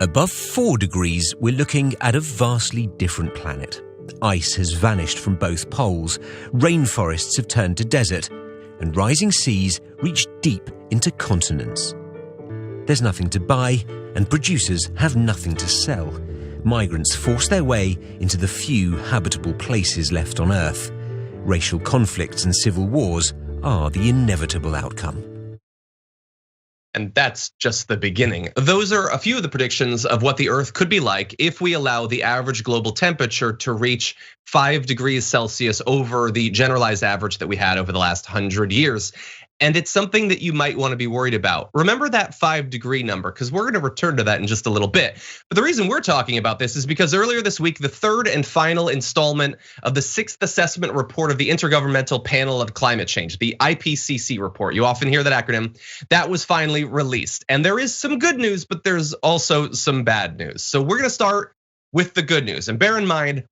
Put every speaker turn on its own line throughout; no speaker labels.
Above 4 degrees, we're looking at a vastly different planet. Ice has vanished from both poles, rainforests have turned to desert, and rising seas reach deep into continents. There's nothing to buy, and producers have nothing to sell. Migrants force their way into the few habitable places left on Earth. Racial conflicts and civil wars are the inevitable outcome.
And that's just the beginning. Those are a few of the predictions of what the Earth could be like if we allow the average global temperature to reach 5 degrees Celsius over the generalized average that we had over the last 100 years. And it's something that you might want to be worried about. Remember that 5-degree number, because we're going to return to that in just a little bit. But the reason we're talking about this is because earlier this week, the third and final installment of the 6th assessment report of the Intergovernmental Panel of Climate Change, the IPCC report, you often hear that acronym, that was finally released. And there is some good news, but there's also some bad news. So we're going to start with the good news. And bear in mind,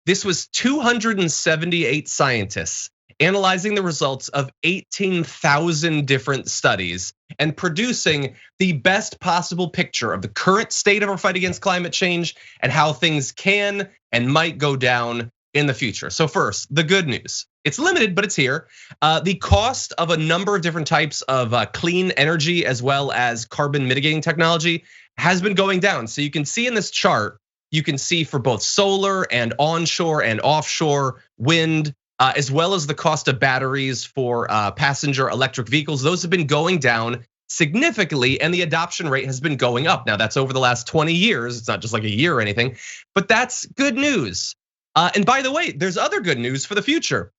this was 278 scientists analyzing the results of 18,000 different studies and producing the best possible picture of the current state of our fight against climate change and how things can and might go down in the future. So first, the good news. It's limited, but it's here. The cost of a number of different types of clean energy as well as carbon mitigating technology has been going down. So you can see in this chart, you can see for both solar and onshore and offshore wind, as well as the cost of batteries for passenger electric vehicles. Those have been going down significantly and the adoption rate has been going up. Now that's over the last 20 years. It's not just like a year or anything, but that's good news. And by the way, there's other good news for the future.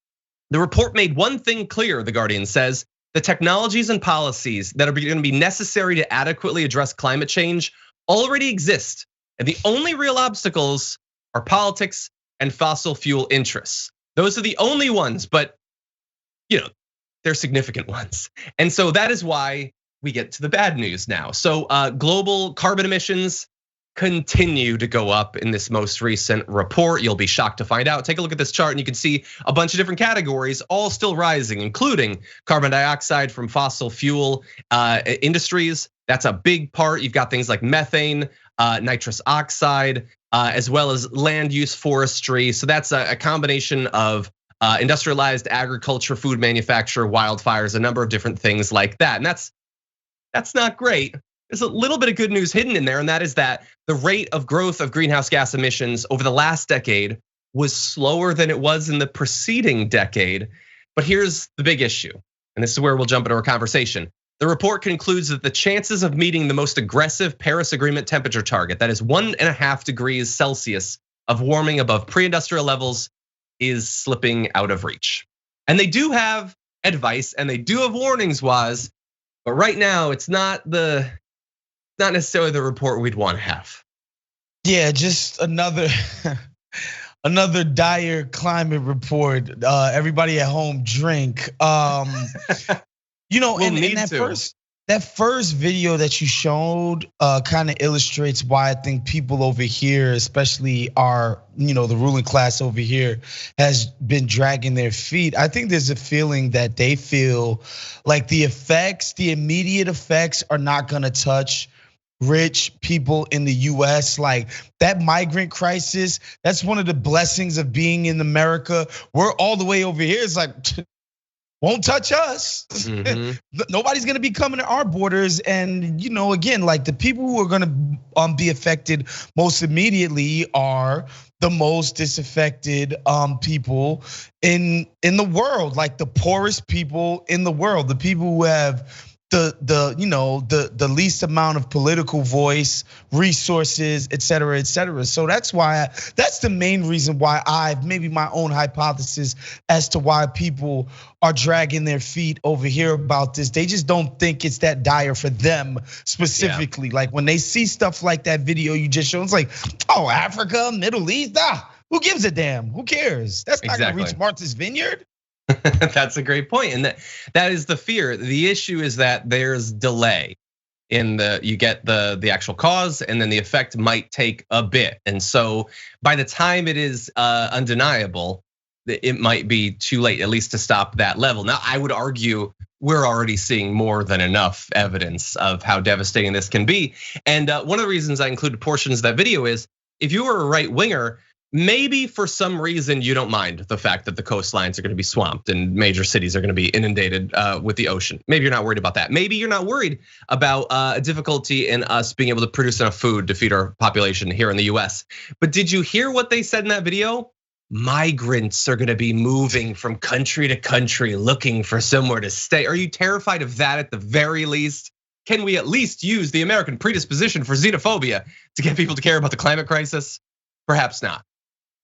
The report made one thing clear, The Guardian says, the technologies and policies that are going to be necessary to adequately address climate change already exist. And the only real obstacles are politics and fossil fuel interests. Those are the only ones, but they're significant ones. And so that is why we get to the bad news now. So global carbon emissions continue to go up in this most recent report. You'll be shocked to find out. Take a look at this chart and you can see a bunch of different categories all still rising, including carbon dioxide from fossil fuel industries. That's a big part. You've got things like methane, nitrous oxide, as well as land use forestry. So that's a combination of industrialized agriculture, food manufacture, wildfires, a number of different things like that. And that's not great. There's a little bit of good news hidden in there, and that is that the rate of growth of greenhouse gas emissions over the last decade was slower than it was in the preceding decade. But here's the big issue, and this is where we'll jump into our conversation. The report concludes that the chances of meeting the most aggressive Paris Agreement temperature target, that is 1.5 degrees Celsius of warming above pre-industrial levels, is slipping out of reach. And they do have advice and they do have warnings, Waz, but right now it's not necessarily the report we'd want to have.
Yeah, just another dire climate report. Everybody at home drink. That first video that you showed kind of illustrates why I think people over here, especially the ruling class over here, has been dragging their feet. I think there's a feeling that they feel like the immediate effects are not gonna touch rich people in the US. Like that migrant crisis, that's one of the blessings of being in America. We're all the way over here. It's like, won't touch us. Mm-hmm. Nobody's gonna be coming to our borders. And again, like the people who are gonna be affected most immediately are the most disaffected people in the world, like the poorest people in the world, the people who have the least amount of political voice, resources, et cetera, et cetera. So that's the main reason why maybe my own hypothesis as to why people are dragging their feet over here about this. They just don't think it's that dire for them specifically. Yeah. Like when they see stuff like that video you just showed, it's like, oh, Africa, Middle East, who gives a damn? Who cares? That's not gonna reach Martha's Vineyard.
That's a great point, and that is the fear. The issue is that there's delay in you get the actual cause, and then the effect might take a bit. And so by the time it is undeniable, it might be too late, at least to stop that level. Now, I would argue we're already seeing more than enough evidence of how devastating this can be. And one of the reasons I included portions of that video is if you were a right winger, maybe for some reason you don't mind the fact that the coastlines are gonna be swamped and major cities are gonna be inundated with the ocean. Maybe you're not worried about that. Maybe you're not worried about a difficulty in us being able to produce enough food to feed our population here in the US. But did you hear what they said in that video? Migrants are gonna be moving from country to country looking for somewhere to stay. Are you terrified of that at the very least? Can we at least use the American predisposition for xenophobia to get people to care about the climate crisis? Perhaps not.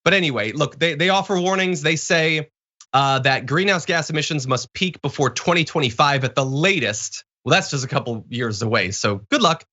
But anyway, look, they offer warnings. They say that greenhouse gas emissions must peak before 2025 at the latest. Well, that's just a couple years away, so good luck.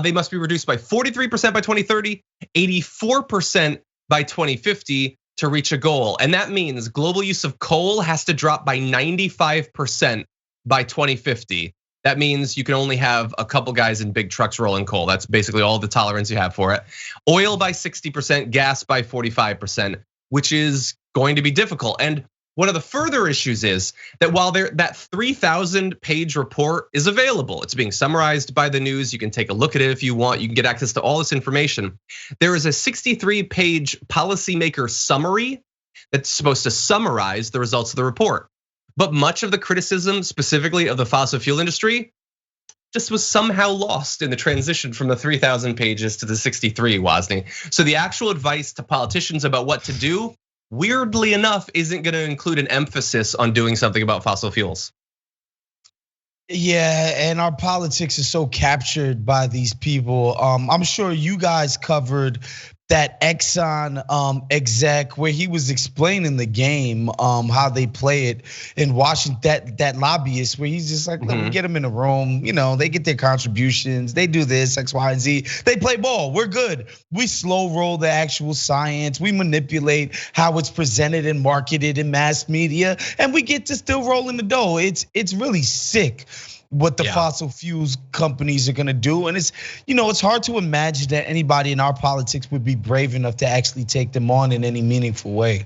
They must be reduced by 43% by 2030, 84% by 2050 to reach a goal. And that means global use of coal has to drop by 95% by 2050. That means you can only have a couple guys in big trucks rolling coal. That's basically all the tolerance you have for it. Oil by 60%, gas by 45%, which is going to be difficult. And one of the further issues is that while that 3,000-page report is available, it's being summarized by the news. You can take a look at it if you want. You can get access to all this information. There is a 63-page policymaker summary that's supposed to summarize the results of the report. But much of the criticism, specifically of the fossil fuel industry, just was somehow lost in the transition from the 3,000 pages to the 63, Wosny. So the actual advice to politicians about what to do, weirdly enough, isn't gonna include an emphasis on doing something about fossil fuels.
Yeah, and our politics is so captured by these people. I'm sure you guys covered that Exxon exec where he was explaining the game, how they play it in Washington. That lobbyist where he's just like, let me get them in a room. They get their contributions. They do this X, Y, and Z. They play ball. We're good. We slow roll the actual science. We manipulate how it's presented and marketed in mass media, and we get to still roll in the dough. It's really sick what the fossil fuels companies are gonna do. And it's hard to imagine that anybody in our politics would be brave enough to actually take them on in any meaningful way.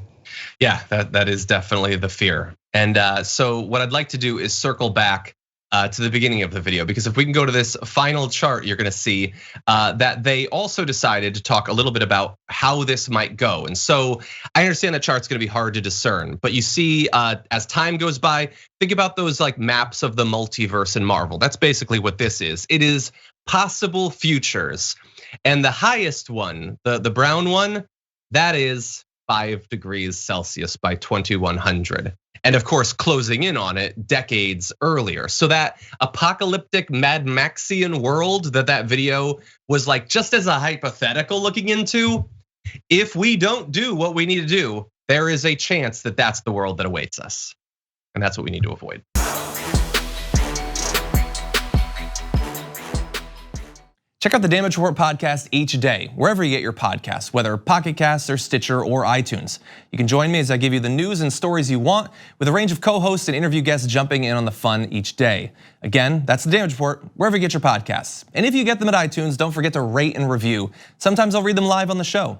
Yeah, that is definitely the fear. And so what I'd like to do is circle back to the beginning of the video, because if we can go to this final chart, you're gonna see that they also decided to talk a little bit about how this might go. And so I understand that chart's gonna be hard to discern, but you see as time goes by, think about those like maps of the multiverse in Marvel. That's basically what this is. It is possible futures. And the highest one, the brown one, that is 5 degrees Celsius by 2100. And of course, closing in on it decades earlier. So that apocalyptic Mad Maxian world that video was like just as a hypothetical looking into, if we don't do what we need to do, there is a chance that that's the world that awaits us. And that's what we need to avoid.
Check out the Damage Report podcast each day, wherever you get your podcasts, whether Pocket Casts or Stitcher or iTunes. You can join me as I give you the news and stories you want, with a range of co-hosts and interview guests jumping in on the fun each day. Again, that's the Damage Report, wherever you get your podcasts. And if you get them at iTunes, don't forget to rate and review. Sometimes I'll read them live on the show.